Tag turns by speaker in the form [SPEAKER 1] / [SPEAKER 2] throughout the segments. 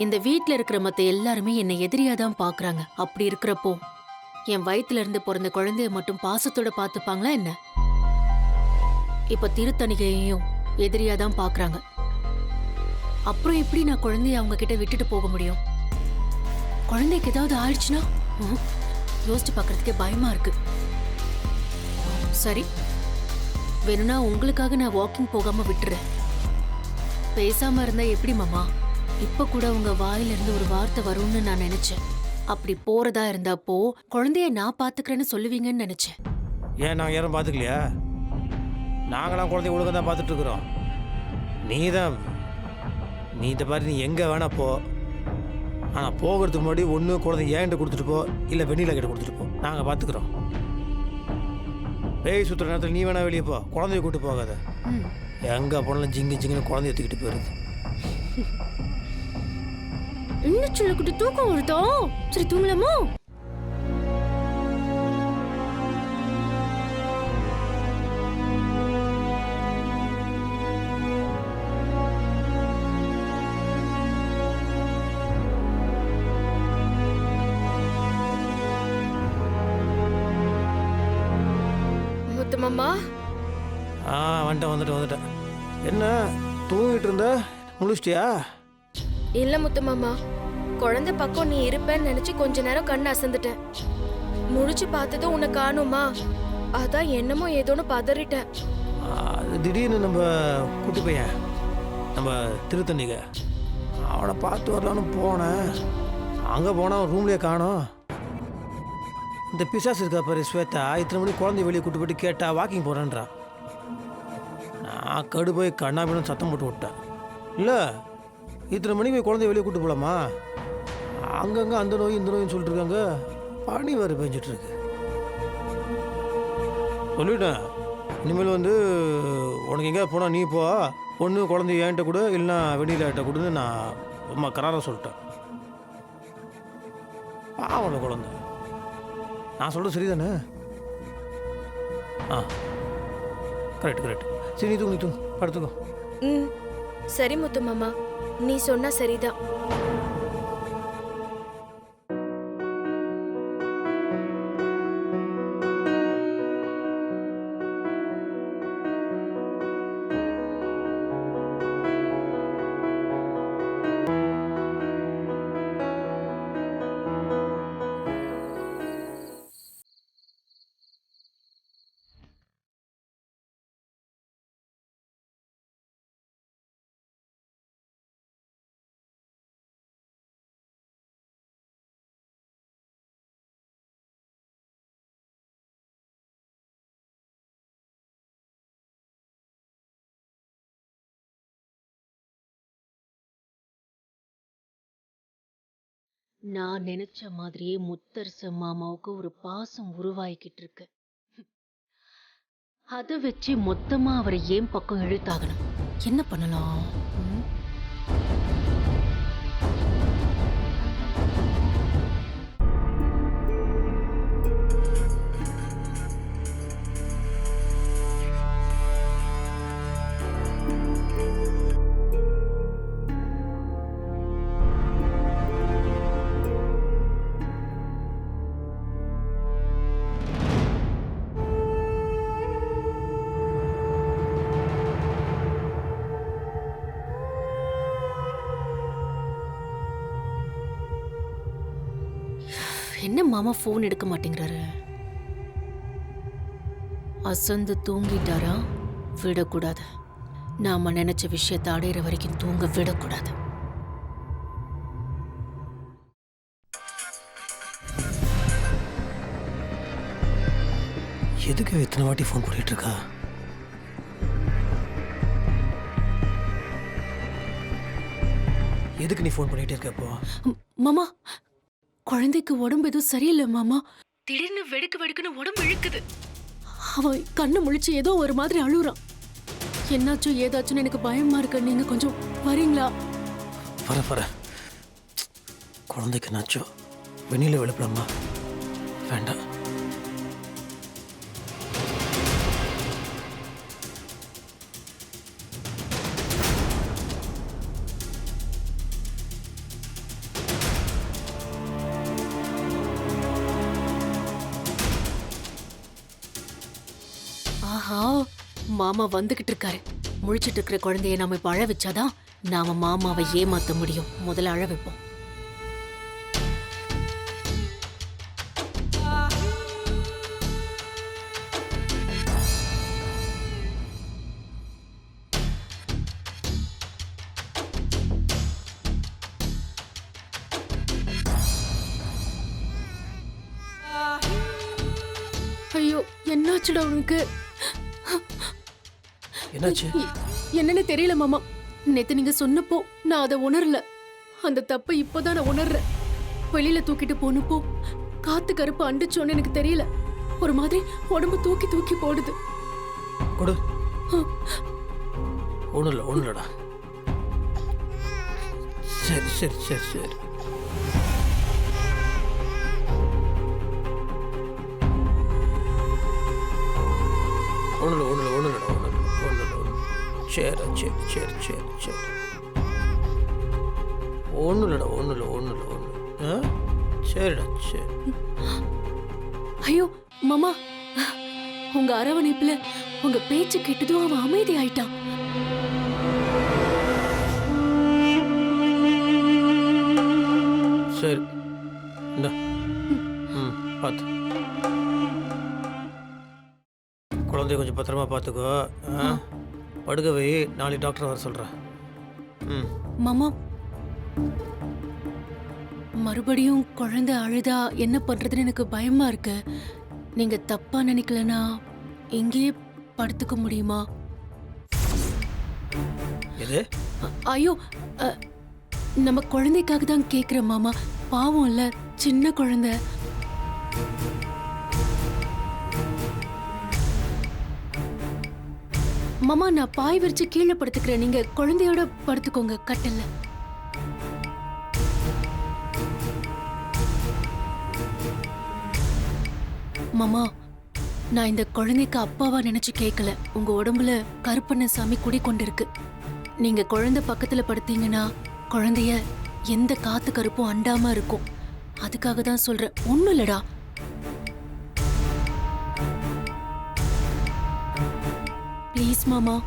[SPEAKER 1] இந்த வீட்ல இருக்கிற மத்த எல்லாருமே என்னை எதிரியா தான் பாக்குறாங்க. அப்படி இருக்கிறப்போ என் வயித்துல இருந்து பிறந்த குழந்தைய மட்டும் பாசத்தோட பாத்துப்பாங்களா என்ன? இப்ப திருத்தணிகையையும் எதிரியா தான் பாக்குறாங்க. அப்புறம் எப்படி நான் குழந்தைய அவங்க கிட்ட விட்டுட்டு போக முடியும்? குழந்தைக்கு ஏதாவது ஆயிடுச்சுன்னா யோசிச்சு பாக்குறதுக்கே பயமா இருக்கு. சரி, வேணும்னா உங்களுக்காக நான் வாக்கிங் போகாம விட்டுறேன். பேசாம இருந்தா எப்படி மாமா? இப்ப கூட உங்க வாயில இருந்து ஒரு வார்த்தை வரும்னு நான் நினைச்சேன். அப்படி போறதா இருந்தாப்போ குழந்தைய நான் பாத்துக்கிறேன்னு சொல்லுவீங்கன்னு நினைச்சேன்.
[SPEAKER 2] ஏன் நாங்கள் யாரும் பார்த்துக்கலையா? நாங்களாம் குழந்தைய ஒழுங்காக தான் பார்த்துட்டு இருக்கிறோம். நீ இந்த மாதிரி நீ எங்கே வேணா போ. ஆனால் போகிறதுக்கு முன்னாடி ஒன்று குழந்தை ஏன்ட்டு கொடுத்துட்டு போ, இல்லை வெண்ணிலா கிட்ட கொடுத்துட்டு போ. நாங்கள் பார்த்துக்குறோம். பேய் சுற்றுற நேரத்தில் நீ வேணா வெளியே போ, குழந்தைய கூட்டு போகாத. எங்கே போனாலும் ஜிங்குன்னு குழந்தைய தூக்கிட்டு போயிடுது.
[SPEAKER 1] என்ன சொல்லக்கூட தூக்கம் வருதோ? சரி தூங்கலாமா?
[SPEAKER 3] முத்துமாமா,
[SPEAKER 2] வந்துட்டேன். என்ன தூங்கிட்டு இருந்த? முழிச்சிட்டியா?
[SPEAKER 3] இல்ல முத்துமாமா, குழந்தை பக்கம் நீ இருப்பேன்னு நினைச்சு கொஞ்ச நேரம் கண்ணு அசந்துட்டேன். முழிச்சு பார்த்ததும் உன்னை காணுமா, அதான் என்னமோ ஏதோன்னு பதறிட்டேன்.
[SPEAKER 2] திடீர்னு நம்ம குட்டி பையன், நம்ம திருத்தணிக, அவனை பார்த்து வரலான்னு போனேன். அங்கே போனால் ரூம்லேயே காணோம். இந்த பிசாஸ் இருக்கா பாரு ஸ்வேதா, இத்தனை மணி குழந்தைய வெளியே கூட்டு போயிட்டு கேட்டா வாக்கிங் போகிறேன்றா. நான் கடு போய் கண்ணாபின்னு சத்தம் போட்டு விட்டேன். இல்லை, இத்தனை மணிக்கு போய் குழந்தைய வெளியே கூட்டு போகலாமா? அங்கங்கே அந்த நோய் இந்த நோயின்னு சொல்லிட்டு இருக்காங்க. பனி வேறு பெஞ்சிட்ருக்கு. சொல்லிவிட்டேன், இனிமேல் உனக்கு எங்கேயாவது போனால் நீ போ, ஒன்று குழந்தைய ஏன்ட்ட கொடு, இல்லைன்னா வெண்ணிலாட்ட கொடுன்னு நான் ரொம்ப கராராக சொல்லிட்டேன். பாவம் குழந்தை. நான் சொல்கிறது சரி தானே? கரெக்ட். சரி, நீ தூங்கு படுத்துக்கோ.
[SPEAKER 3] சரி முத்துமாமா, நீ சொன்னா சரிதான்.
[SPEAKER 1] நான் நினைச்ச மாதிரியே முத்தரசு மாமாவுக்கு ஒரு பாசம் உருவாகிக்கிட்டு இருக்கு. அதை வச்சு மொத்தமா அவரை ஏன் பக்கம் இழுத்தாகணும்? என்ன பண்ணலாம்? என்ன மாமா போன் எடுக்க மாட்டேங்கிறாரு? அசந்து தூங்கிட்டாரா? விடக்கூடாது. நாம நினைச்ச விஷயத்தை அடையிற வரைக்கும் தூங்க விடக்கூடாது.
[SPEAKER 2] எதுக்கு இத்தனை வாட்டி ஃபோன் பண்ணிட்டு இருக்கா? எதுக்கு நீ ஃபோன் பண்ணிட்டே இருக்க? இப்போ
[SPEAKER 1] மாமா, குழந்தைக்கு உடம்பு எதுவும் சரியில்லை மாமா. திடீர்னு வெடுக்குன்னு உடம்பு இழுக்குது. அவன் கண்ணு முழிச்சு ஏதோ ஒரு மாதிரி அழுறான். என்னாச்சும் ஏதாச்சும் எனக்கு பயமா இருக்கு. நீங்க கொஞ்சம் வரீங்களா?
[SPEAKER 2] வர குழந்தைக்கு என்னாச்சோ வெண்ணில விழுப்பலாமா? வேண்டாம்.
[SPEAKER 1] மாமா வந்துகிட்டு இருக்காரு. முழிச்சிட்டு இருக்கிற குழந்தைய நாம இப்ப அழ வச்சாதான் நாம மாமாவை ஏமாத்த முடியும். முதல்ல அழ வைப்போம். ஐயோ, என்னாச்சுடா உனக்கு?
[SPEAKER 2] என்னாச்சு?
[SPEAKER 1] என்னன்னு தெரியல மாமா. நேத்து நீங்க சொன்னப்போ நான் அதை உணரல. அந்த தப்பை இப்போதான் நான் உணர்றேன். வெளியில தூக்கிட்டு போனப்போ காத்து கருப்பு அண்டுச்சோன்னு எனக்கு தெரியல. ஒரு மாதிரி உடம்பு தூக்கி தூக்கி போடுது.
[SPEAKER 2] கொடு. ஒண்ணுல ஒண்ணுலடா. சரி சரி சரி சரி. ஒண்ணுல ஒண்ணுல ஒண்ணுலடா ஒண்ணுல ஒண்ணுல ஒண்ணு. சரி சரி சரி சரி சரி. ஒண்ணுலடா ஒண்ணுல ஒண்ணுல ஒண்ணு. சரிடா சரி.
[SPEAKER 1] ஐயோ மாமா, உங்க அரவணைப்புல உங்க பேச்சு கேட்டதும் அவன் அமைதி ஆயிட்டான்.
[SPEAKER 2] சரி இந்த பார்த்து குழந்தைய கொஞ்சம் பத்திரமா பார்த்துக்கோ. படுக்க வை, நாளைக்கு டாக்டர் வர சொல்கிறேன்.
[SPEAKER 1] மாமா, மறுபடியும் குழந்தை அழுதா என்ன பண்றதுன்னு எனக்கு பயமா இருக்கு. நீங்க தப்பா நினைக்கலனா இங்கேயே படுத்துக்க முடியுமா?
[SPEAKER 2] எது?
[SPEAKER 1] ஐயோ, நம்ம குழந்தைக்காக தான் கேக்குறேன் மாமா. பாவம் இல்ல, சின்ன குழந்தை. மாமா, நான் பாய் விரிச்சு கீழே படுத்துக்கிறேன். நீங்க குழந்தையோட படுத்துக்கோங்க கட்டல்ல. மாமா, நான் இந்த குழந்தைக்கு அப்பாவா நினைச்சு கேட்கல. உங்க உடம்புல கருப்பண்ண சாமி குடிக்கொண்டிருக்கு. நீங்க குழந்தை பக்கத்துல படுத்தீங்கன்னா குழந்தைய எந்த காத்து கருப்பும் அண்டாம இருக்கும். அதுக்காக தான் சொல்றேன். ஒண்ணும் இல்லடா. ப்ளீஸ் மாமா.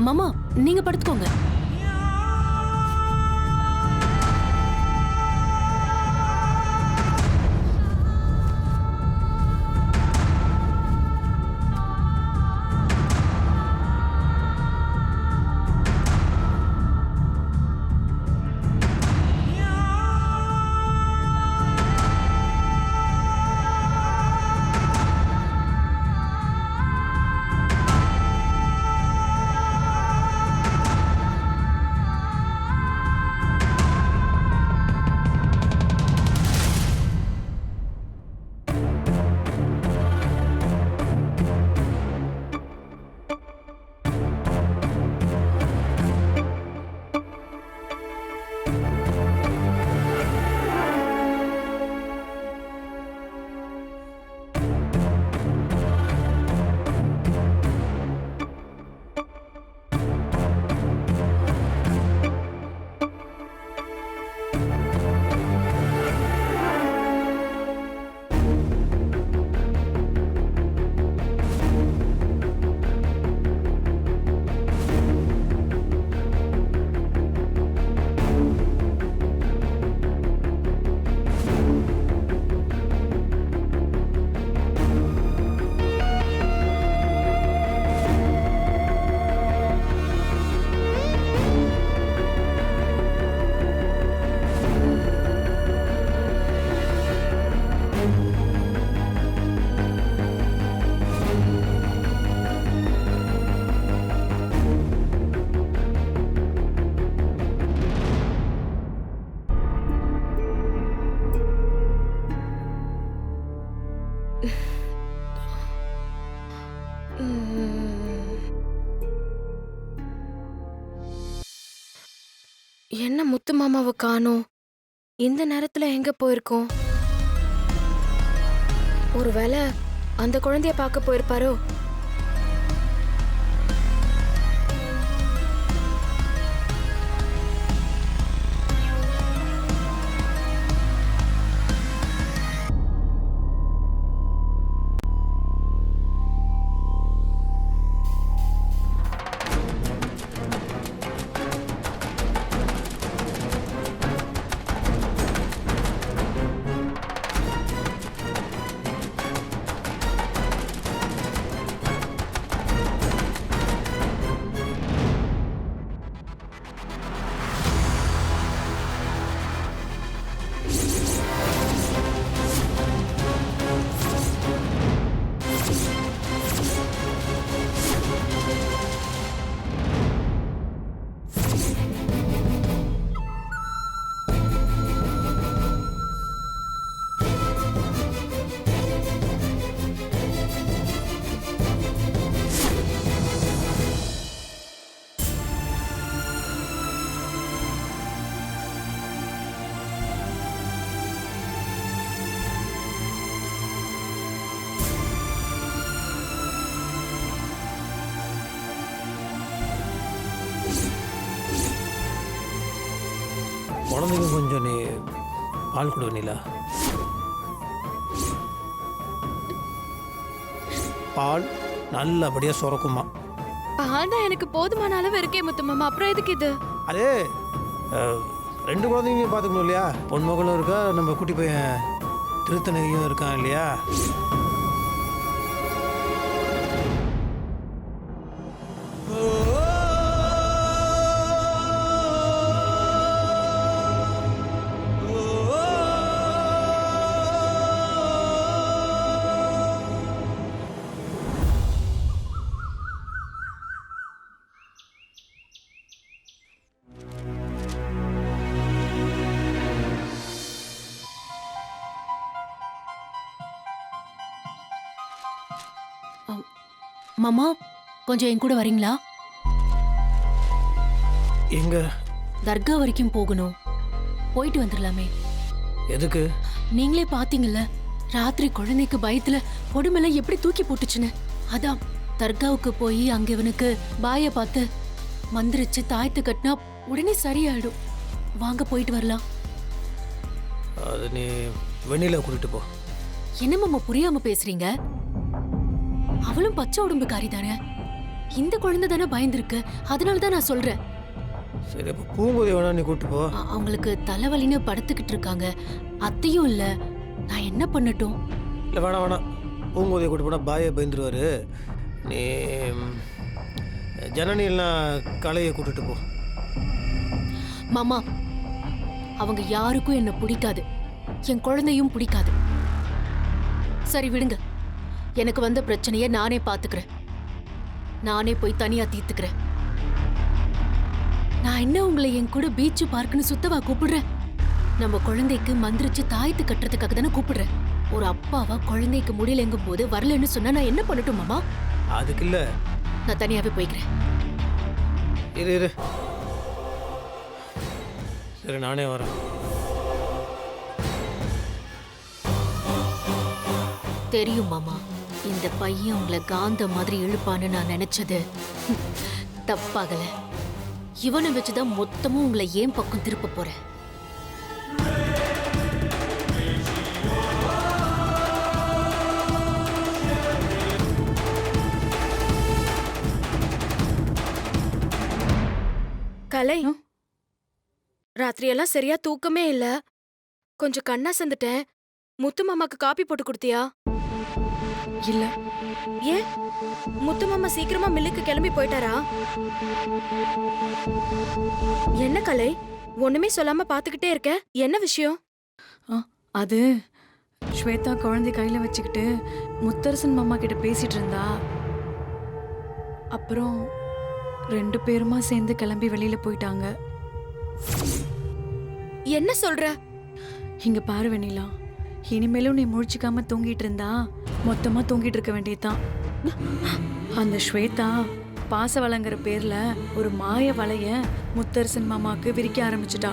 [SPEAKER 1] மாமா, நீங்க படுத்துக்கோங்க.
[SPEAKER 3] என்ன முத்து மாமாவை காணோம்? இந்த நேரத்துல எங்க போயிருக்கோம்? ஒருவேளை அந்த குழந்தைய பார்க்க போயிருப்பாரோ?
[SPEAKER 2] குழந்தைங்க கொஞ்சம் நீ பால் கொடு வெண்ணிலா. பால் நல்லபடியாக சுரக்குமா.
[SPEAKER 3] பால் தான் எனக்கு போதுமான அளவு இருக்கே முத்து மாமா, அப்புறம் எதுக்கு இது?
[SPEAKER 2] அதே 2 குழந்தைங்களையும் பார்த்துக்கணும் இல்லையா? பொன்மகளும் இருக்கா, நம்ம குட்டி பையன் திருத்தணியும் இருக்கான் இல்லையா?
[SPEAKER 1] மாமா, கொஞ்சம் என் கூட வரீங்களா?
[SPEAKER 2] எங்க?
[SPEAKER 1] தர்கா வரைக்கும் போகணும். போயிட்டு வந்துடலாமே.
[SPEAKER 2] எதுக்கு?
[SPEAKER 1] நீங்களே பாத்தீங்கல்ல, ராத்திரி குழந்தைக்கு பயத்துல பொடுமெல்லாம் எப்படி தூக்கி போட்டுச்சுன்னு. அதான் தர்காவுக்கு போய் அங்க இவனுக்கு பாய பார்த்து மந்திரிச்சு தாயத்து கட்டினா உடனே சரியாயிடும். வாங்க போயிட்டு வரலாம்.
[SPEAKER 2] அது நீ வெண்ணிலா கூட்டிட்டு போ.
[SPEAKER 1] என்ன மாமா புரியாம பேசுறீங்க? அவளும் பச்சை உடம்புக்காரி தானே. இந்த குழந்தை தானே பயந்துருக்கு, அதனாலதான் நான் சொல்றேன்.
[SPEAKER 2] சரி, அப்போ பூங்குதி வேணா நீ கூட்டிட்டு போ.
[SPEAKER 1] அவங்களுக்கு தலைவலின்னு படுத்துக்கிட்டு இருக்காங்க. அத்தையும் இல்ல, நான் என்ன பண்ணட்டும்?
[SPEAKER 2] இல்லை வேணாம் வேணாம், பூங்குதியை கூட்டு போனால் பாயை பயந்துருவாரு. நீ ஜனனி எல்லாம் கலையை கூட்டிட்டு போ.
[SPEAKER 1] மாமா, அவங்க யாருக்கும் என்ன பிடிக்காது, என் குழந்தையும் பிடிக்காது. சரி விடுங்க, எனக்கு வந்த பிரச்சனைய நானே பாத்துக்கிறேன். நானே போய் தனியா தீர்த்துக்கிறேன். நான் என்ன உங்களை என் கூட பீச்சு பார்க்குன்னு சுத்தவா கூப்பிடுறேன்? நம்ம குழந்தைக்கு மந்திரிச்சு தாயத்து கட்டுறதுக்காக தானே கூப்பிடுறேன். ஒரு அப்பாவா குழந்தைக்கு முடியலங்கும் போது வரலன்னு சொன்னா நான் என்ன பண்ணட்டும் மாமா?
[SPEAKER 2] அதுக்கு இல்லை,
[SPEAKER 1] நான் தனியாவே போய்க்கிறேன்.
[SPEAKER 2] இரு இரு, சரி நானே வரேன்.
[SPEAKER 1] தெரியும் மாமா, இந்த பையன் உங்களை காந்த மாதிரி இழுப்பான்னு நான் நினைச்சது தப்பாகல. இவனை வச்சுதான் மொத்தமும் உங்களை ஏன் பக்கம் திருப்ப போறேன்.
[SPEAKER 3] கலை, ராத்திரியெல்லாம் சரியா தூக்கமே இல்ல. கொஞ்சம் கண்ணா சந்துட்டேன். முத்து மாமாக்கு காப்பி போட்டு கொடுத்தியா?
[SPEAKER 4] இல்ல.
[SPEAKER 3] ஏன்? முத்து மாமா சீக்கிரமா மில்லுக்கு கிளம்பி போயிட்டாரா? என்ன கலை, ஒண்ணுமே சொல்லாம பாத்துக்கிட்டே இருக்க, என்ன விஷயம்?
[SPEAKER 4] அது ஸ்வேதா குழந்தை கையில வச்சுக்கிட்டு முத்தரசன் மாமா கிட்ட பேசிட்டு இருந்தா. அப்புறம் 2 பேருமா சேர்ந்து கிளம்பி வெளியில போயிட்டாங்க.
[SPEAKER 3] என்ன சொல்ற?
[SPEAKER 4] இங்க பாரு வெண்ணிலா, இனிமேலும் நீ முழிச்சுக்காம தூங்கிட்டு இருந்தா மொத்தமா தூங்கிட்டு இருக்க வேண்டியதுதான். அந்த ஸ்வேதா பாச வலைங்கிற பேர்ல ஒரு மாய வலைய முத்தரசன் மாமாக்கு விரிக்க ஆரம்பிச்சிட்டா.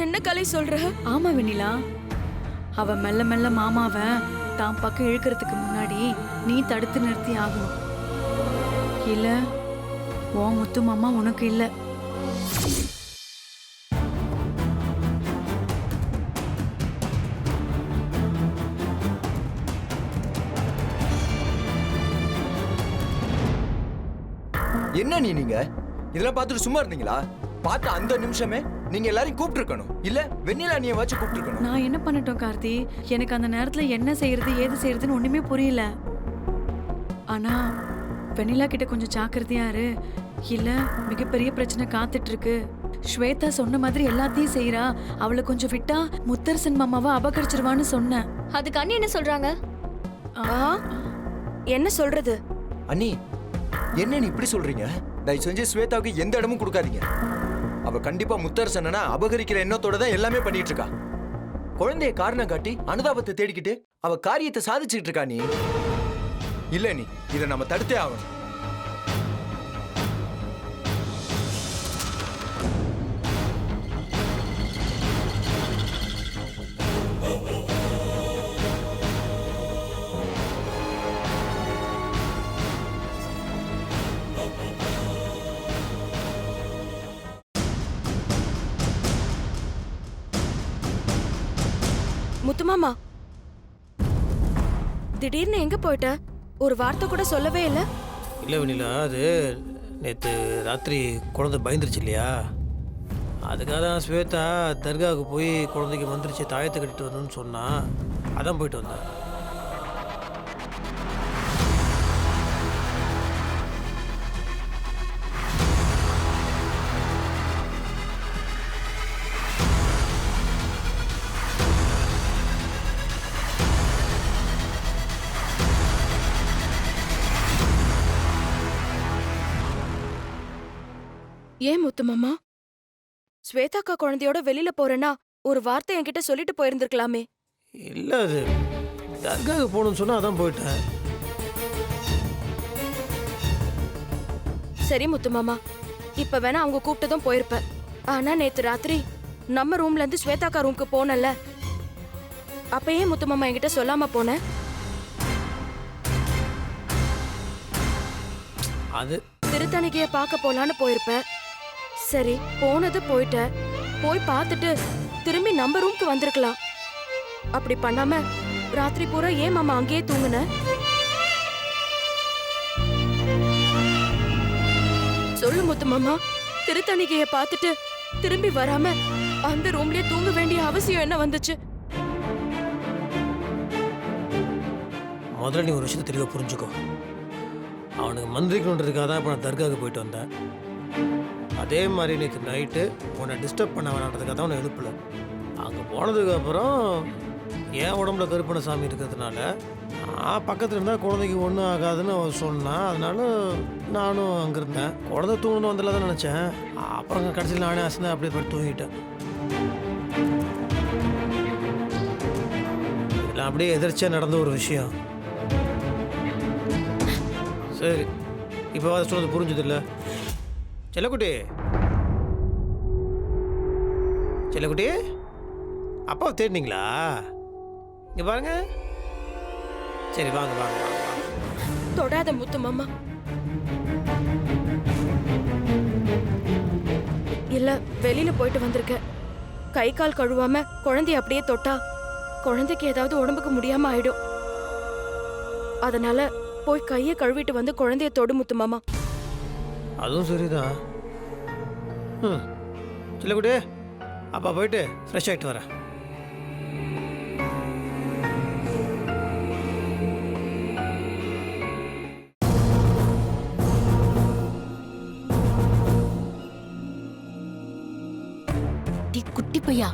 [SPEAKER 3] என்ன கலை சொல்ற?
[SPEAKER 4] ஆமா வெண்ணிலா, அவ மெல்ல மெல்ல மாமாவை தான் பக்கம் இழுக்கிறதுக்கு முன்னாடி நீ தடுத்து நிறுத்தி ஆகணும். இல்ல உன் முத்து மாமா உனக்கு இல்ல.
[SPEAKER 5] என்ன நீங்க இதெல்லாம் பார்த்துட்டு சும்மா இருந்தீங்களா? பார்த்த அந்த நிமிஷமே நீங்க எல்லாரையும் கூப்பிட்டுருக்கணும். இல்ல வெண்ணிலா நீ வச்சு கூப்பிட்டுருக்கணும்.
[SPEAKER 4] நான் என்ன பண்ணட்டும் கார்த்தி? எனக்கு அந்த நேரத்துல என்ன செய்யறது ஏது செய்யறதுன்னு ஒண்ணுமே புரியல. ஆனா வெண்ணிலா கிட்ட கொஞ்சம் ஜாக்கிரதையா இரு, இல்ல மிகப்பெரிய பிரச்சனை காத்துட்டு இருக்கு. ஸ்வேதா சொன்ன மாதிரி எல்லாத்தையும் செய்யறா. அவளை கொஞ்சம் விட்டா முத்தரசன் மாமாவை அபகரிச்சிருவான்னு சொன்னேன்.
[SPEAKER 6] அதுக்கு அண்ணி என்ன சொல்றாங்க?
[SPEAKER 3] என்ன சொல்றது?
[SPEAKER 5] அண்ணி என்ன நீ இப்படி சொல்றீங்க? தயவு செஞ்சு ஸ்வேதாவுக்கு எந்த இடமும் கொடுக்காதீங்க. அவ கண்டிப்பா முத்தரசனா அபகரிக்கிற எண்ணத்தோட தான் எல்லாமே பண்ணிட்டு இருக்கா. குழந்தைய காரணம் காட்டி அனுதாபத்தை தேடிக்கிட்டு அவ காரியத்தை சாதிச்சுட்டு இருக்கா. நீ இல்ல நீ இதை நம்ம தடுத்தே ஆகணும்.
[SPEAKER 3] முத்துமாமா, திடீர்னு எங்க போயிட்ட? ஒரு வார்த்தை கூட சொல்லவே இல்ல.
[SPEAKER 2] இல்லை வெண்ணிலா, அது நேற்று ராத்திரி குழந்தை பயந்துருச்சு இல்லையா, அதுக்காக தான் ஸ்வேதா தர்காவுக்கு போய் குழந்தைக்கு வந்துருச்சு தாயத்தை கட்டிட்டு வரணும்னு சொன்னா, அதான் போயிட்டு வந்தேன்.
[SPEAKER 3] ஏன் முத்துமாமா, ஸ்வேதாக்கா குழந்தையோட வெளியில போறேன்னா ஒரு வார்த்தை என்கிட்ட சொல்லிட்டு போயிருந்திருக்கலாமே.
[SPEAKER 2] இல்லை, அது தர்காவுக்கு போகணும்னு சொன்னால் அதான் போயிட்டேன்.
[SPEAKER 3] சரி முத்துமாமா, இப்ப வேணா அவங்க கூப்பிட்டதும் போயிருப்ப. ஆனா நேத்து ராத்திரி நம்ம ரூம்ல இருந்து ஸ்வேதாக்கா ரூமுக்கு போனல, அப்ப ஏன் முத்துமாமா என்கிட்ட சொல்லாம போன?
[SPEAKER 2] அது
[SPEAKER 3] திருத்தணிகைய பார்க்க போலான்னு போயிருப்ப. சரி, போனது போயிட்ட. போய் பார்த்துட்டு திரும்பி நம்ம ரூமுக்கு வந்திருக்கலாம். அப்படி பண்ணாம ராத்திரி பூரா ஏன் மாமா அங்கேயே தூங்குன? சொல்லு முத்துமாமா, திருத்தணிகைய பார்த்துட்டு திரும்பி வராம அந்த ரூம்லயே தூங்க வேண்டிய அவசியம் என்ன வந்துச்சு?
[SPEAKER 2] முதல்ல நீ ஒரு விஷயத்தை தெளிவாக புரிஞ்சுக்கோ. அவனுக்கு மந்திரிக்கணுன்றதுக்காக தான் இப்போ நான் தர்காவுக்கு போயிட்டு வந்தேன். அதே மாதிரி நேற்று நைட்டு உன்னை டிஸ்டர்ப் பண்ண வேணான்றதுக்காக தான் உன்னை எழுப்பல. அங்கே போனதுக்கப்புறம் என் உடம்புல கருப்பண சாமி இருக்கிறதுனால நான் பக்கத்தில் இருந்தால் குழந்தைக்கு ஒன்றும் ஆகாதுன்னு அவன் சொன்னான். அதனால நானும் அங்கே இருந்தேன். குழந்தை தூங்கணும் வந்தல தான் நினச்சேன். அப்புறம் கடைசியில் நானே அசந்தேன், அப்படியே போய் தூங்கிட்டேன். இதெல்லாம் அப்படியே எதிர்ச்சியாக நடந்த ஒரு விஷயம். சரி, இப்போ அதை சொன்னது புரிஞ்சுது இல்லை? செல்லக்குட்டி, செல்லக்குட்டி, அப்பாவை தேடினீங்களா? இங்கே பாருங்க. சரி, வாங்க வாங்க வாங்க வாங்க.
[SPEAKER 3] தொடாத முத்துமாமா. இல்ல, வெளியில போயிட்டு வந்திருக்க. கை கால் கழுவாம குழந்தைய அப்படியே தொட்டா குழந்தைக்கு ஏதாவது உடம்புக்கு முடியாம ஆயிடும். அதனால போய் கையை கழுவிட்டு வந்து குழந்தைய தொடு முத்துமாமா.
[SPEAKER 2] அதுவும் சரிதான். செல்லக்குட்டி, அப்பா போயிட்டு ஃப்ரெஷ் ஆகிட்டு வரேன்.
[SPEAKER 1] குட்டி பையா,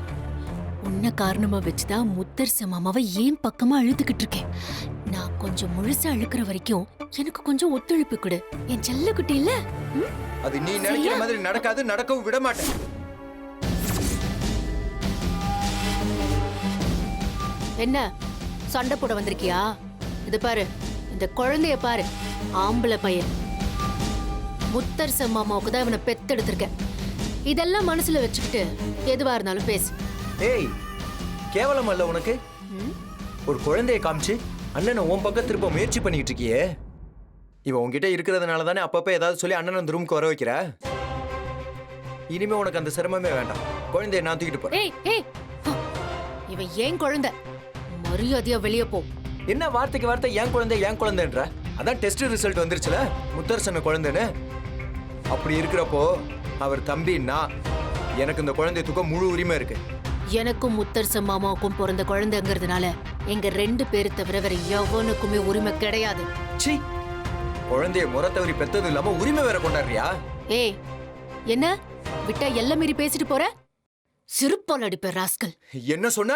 [SPEAKER 1] உன்ன காரணமா வச்சுதான் முத்தரசன் மாமாவை ஏன் பக்கமா அழுதுகிட்டு இருக்கேன். நான் கொஞ்சம் முழுசா அழுக்கிற வரைக்கும் எனக்கு கொஞ்சம் ஒத்துழைப்பு கொடு என் செல்ல குட்டி. இல்ல
[SPEAKER 5] அது நீ நினைக்கிற மாதிரி நடக்காது, நடக்கவும் விட மாட்டேன்.
[SPEAKER 1] என்ன சண்டை போட வந்திருக்கியா? இது பாரு, இந்த குழந்தைய பாரு, ஆம்பளை பையன். முத்தரசன் மாமாவுக்கு தான் இவனை பெத்தெடுத்திருக்கேன். இதெல்லாம் மனசுல வச்சுக்கிட்டு எதுவா இருந்தாலும் பேசு.
[SPEAKER 5] ஏய், கேவலம் அல்ல உனக்கு? ஒரு குழந்தையை காமிச்சு அண்ணனை உன் பக்கம் திரும்ப முயற்சி பண்ணிட்டு இருக்கியே. இவன் உன்கிட்ட இருக்கிறதுனால தானே அப்பப்ப ஏதாவது சொல்லி அண்ணன் அந்த ரூமுக்கு வர வைக்கிற. இனிமே உனக்கு அந்த சிரமமே வேண்டாம். குழந்தைய நான் தூக்கிட்டு போறேன்.
[SPEAKER 1] ஏய் ஏய், இவன் ஏன் குழந்தை, மரியாதையா வெளியே போ.
[SPEAKER 5] என்ன வார்த்தைக்கு வார்த்தை ஏன் குழந்தைன்ற? அதான் டெஸ்ட் ரிசல்ட் வந்துருச்சுல, முத்தரசன குழந்தைன்னு. அப்படி இருக்கிறப்போ அவர் தம்பி நான், எனக்கு இந்த குழந்தைய தூக்க முழு உரிமை இருக்கு.
[SPEAKER 1] எனக்கும் முத்தரசன் மாமாவுக்கும் பிறந்த குழந்தைங்கிறதுனால எங்க 2 பேரு தவிர வேற எவனுக்குமே உரிமை கிடையாது.
[SPEAKER 5] சீ, குழந்தைய முறை தவறி பெத்தது இல்லாம உரிமை வேற கொண்டாடுறியா?
[SPEAKER 1] ஏய், என்ன விட்டா எல்லாம் மீறி பேசிட்டு போற? சிறுப்பால் அடிப்ப ராஸ்கல்.
[SPEAKER 5] என்ன சொன்ன?